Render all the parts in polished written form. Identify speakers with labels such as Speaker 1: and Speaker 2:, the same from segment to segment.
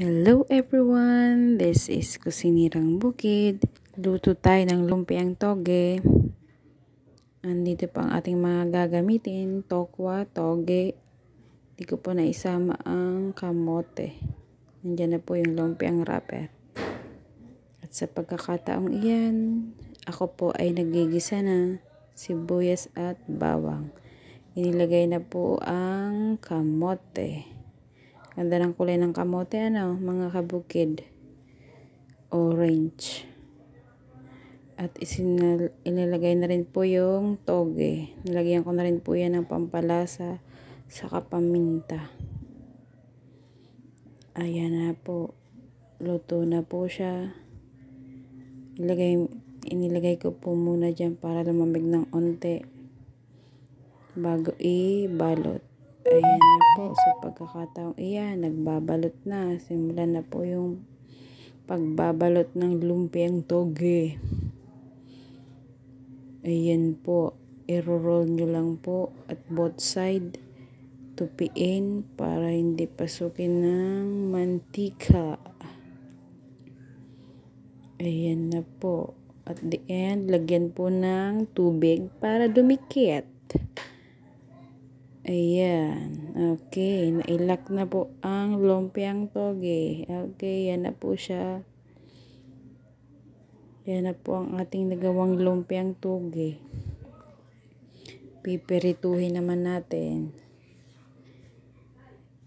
Speaker 1: Hello everyone! This is Kusinirang Bukid. Luto tayo ng lumpiang toge. Andito pa ang ating mga gagamitin. Tokwa, toge. Hindi ko po naisama ang kamote. Nandiyan na po yung lumpiang wrapper. At sa pagkakataong iyan, ako po ay nagigisa na sibuyas at bawang. Inilagay na po ang kamote. Ganda ng kulay ng kamote, mga kabukid. Orange. At inilagay na rin po yung toge. Nilagyan ko na rin po yan ng pampalasa saka paminta. Ayan na po. Luto na po siya. Inilagay ko po muna dyan para lumamig ng onte bago ibalot. Ayan na po, sa pagkakataong iyan, nagbabalot na. Simulan na po yung pagbabalot ng lumpiang toge. Ayan po, i-roll nyo lang po at both side, tupiin para hindi pasukin ng mantika. Ayan na po. At the end, lagyan po ng tubig para dumikit. Ayan. Okay. Nailak na po ang lumpiang toge. Okay. Yan na po siya. Yan na po ang ating nagawang lumpiang toge. Pipirituhin naman natin.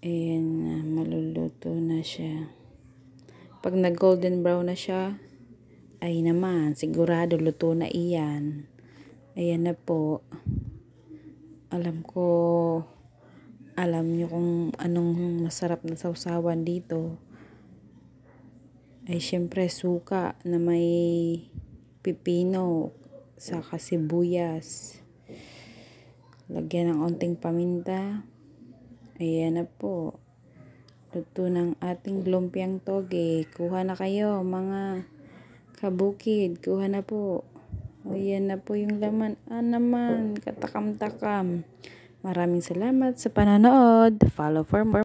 Speaker 1: Ayan na. Maluluto na siya. Pag nag-golden brown na siya, ay naman, sigurado luto na iyan. Ayan na po. Alam nyo kung anong masarap na sausawan dito. Ay syempre suka na may pipino saka sibuyas. Lagyan ng onting paminta. Ayan na po. Luto ng ating lumpiang toge. Kuha na kayo mga kabukid. Kuha na po. Ayan na po yung laman. Naman, katakam-takam. Maraming salamat sa panonood. Follow for more.